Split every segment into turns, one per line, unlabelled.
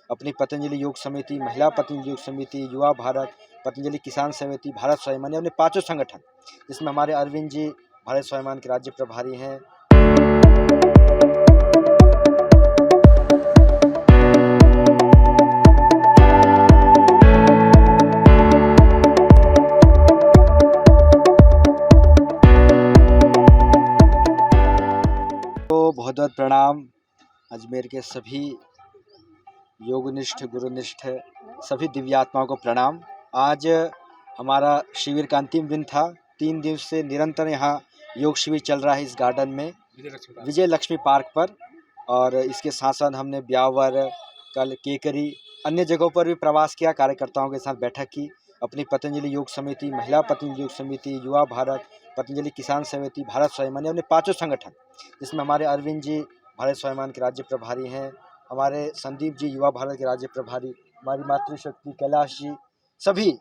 अपनी पतंजलि योग समिति, महिला पतंजलि योग समिति, युवा भारत, पतंजलि किसान समिति, भारत स्वाभिमान, अपने पांचों संगठन, जिसमें हमारे अरविंद जी भारत स्वाभिमान के राज्य प्रभारी हैं। तो बहुत बहुत प्रणाम अजमेर के सभी योगनिष्ठ, गुरुनिष्ठ सभी दिव्यात्माओं को प्रणाम। आज हमारा शिविर का अंतिम दिन था। 3 दिन से निरंतर यहाँ योग शिविर चल रहा है इस गार्डन में, विजय लक्ष्मी पार्क पर। और इसके साथ साथ हमने ब्यावर, कल केकरी, अन्य जगहों पर भी प्रवास किया, कार्यकर्ताओं के साथ बैठक की। अपनी पतंजलि योग समिति, महिला पतंजलि योग समिति, युवा भारत, पतंजलि किसान समिति, भारत स्वाभिमान, अपने पांचों संगठन, जिसमें हमारे अरविंद जी भारत स्वाभिमान के राज्य प्रभारी हैं, हमारे संदीप जी युवा भारत के राज्य प्रभारी, हमारी मातृशक्ति कैलाश जी, सभी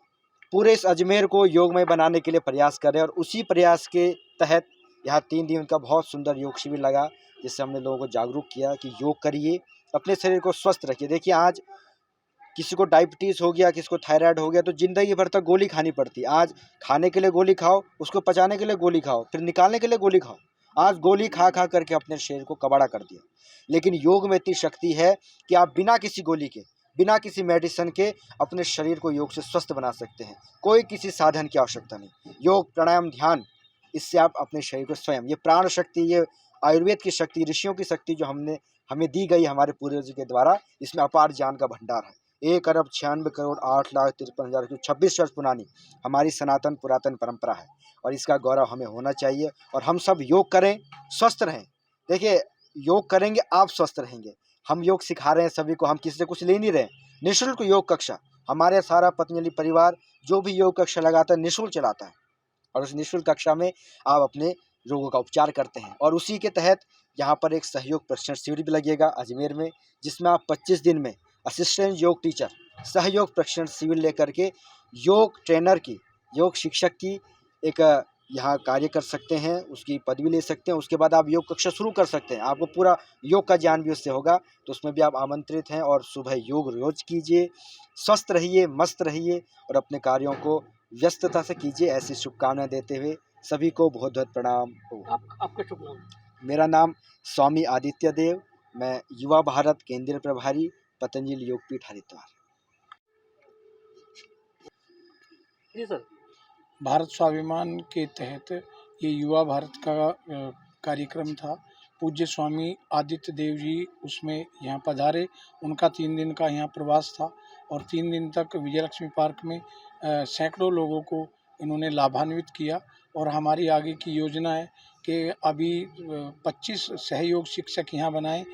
पूरे इस अजमेर को योगमय बनाने के लिए प्रयास कर रहे हैं। और उसी प्रयास के तहत यहाँ 3 दिन का बहुत सुंदर योग शिविर लगा, जिससे हमने लोगों को जागरूक किया कि योग करिए, अपने शरीर को स्वस्थ रखिए। देखिए, आज किसी को डायबिटीज़ हो गया, किसी को थायराइड हो गया, तो ज़िंदगी भर तक गोली खानी पड़ती है। आज खाने के लिए गोली खाओ, उसको पचाने के लिए गोली खाओ, फिर निकालने के लिए गोली खाओ। आज गोली खा खा करके अपने शरीर को कबाड़ा कर दिया। लेकिन योग में इतनी शक्ति है कि आप बिना किसी गोली के, बिना किसी मेडिसिन के अपने शरीर को योग से स्वस्थ बना सकते हैं। कोई किसी साधन की आवश्यकता नहीं। योग, प्राणायाम, ध्यान, इससे आप अपने शरीर को स्वयं, ये प्राण शक्ति, ये आयुर्वेद की शक्ति, ऋषियों की शक्ति जो हमें दी गई हमारे पूर्वजों के द्वारा, इसमें अपार ज्ञान का भंडार है। 1,96,08,53,26 वर्ष पुरानी हमारी सनातन पुरातन परंपरा है, और इसका गौरव हमें होना चाहिए। और हम सब योग करें, स्वस्थ रहें। देखिए, योग करेंगे आप स्वस्थ रहेंगे। हम योग सिखा रहे हैं सभी को, हम किसी से कुछ ले नहीं रहे। निःशुल्क योग कक्षा, हमारे सारा पतंजलि परिवार जो भी योग कक्षा लगाता है निःशुल्क चलाता है, और उस निःशुल्क कक्षा में आप अपने रोगों का उपचार करते हैं। और उसी के तहत यहाँ पर एक सहयोग प्रशिक्षण शिविर भी लगेगा अजमेर में, जिसमें आप 25 दिन में असिस्टेंट योग टीचर सहयोग प्रशिक्षण शिविर लेकर के योग ट्रेनर की, योग शिक्षक की एक यहाँ कार्य कर सकते हैं, उसकी पदवी ले सकते हैं। उसके बाद आप योग कक्षा शुरू कर सकते हैं, आपको पूरा योग का ज्ञान भी उससे होगा। तो उसमें भी आप आमंत्रित हैं। और सुबह योग रोज कीजिए, स्वस्थ रहिए, मस्त रहिए, और अपने कार्यों को व्यस्तता से कीजिए। ऐसी शुभकामनाएं देते हुए सभी को बहुत बहुत प्रणाम।
आपका शुभ नाम?
मेरा नाम स्वामी आदित्य देव, मैं युवा भारत केंद्रीय प्रभारी, पतंजलि योगपीठ हरिद्वार।
जी सर।
भारत स्वाभिमान के तहत ये युवा भारत का कार्यक्रम था। पूज्य स्वामी आदित्य देव जी उसमें यहाँ पधारे। उनका 3 दिन का यहाँ प्रवास था, और 3 दिन तक विजयलक्ष्मी पार्क में सैकड़ों लोगों को इन्होंने लाभान्वित किया। और हमारी आगे की योजना है कि अभी 25 सहयोग शिक्षक यहाँ बनाएं।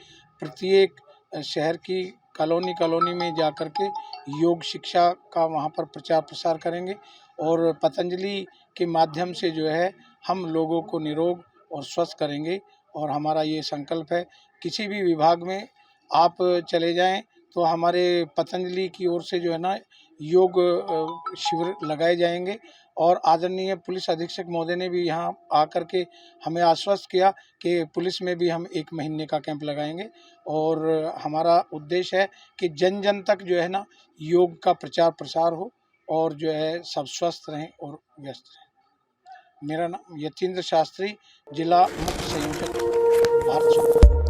प्रत्येक शहर की कॉलोनी में जा कर के योग शिक्षा का वहाँ पर प्रचार प्रसार करेंगे, और पतंजलि के माध्यम से जो है हम लोगों को निरोग और स्वस्थ करेंगे। और हमारा ये संकल्प है, किसी भी विभाग में आप चले जाएं तो हमारे पतंजलि की ओर से जो है ना योग शिविर लगाए जाएंगे। और आदरणीय पुलिस अधीक्षक महोदय ने भी यहाँ आकर के हमें आश्वस्त किया कि पुलिस में भी हम 1 महीने का कैंप लगाएंगे। और हमारा उद्देश्य है कि जन जन तक जो है ना योग का प्रचार प्रसार हो, और जो है सब स्वस्थ रहें और व्यस्त रहें। मेरा नाम यतीन्द्र शास्त्री, जिला मुख्य संयोजक भारत।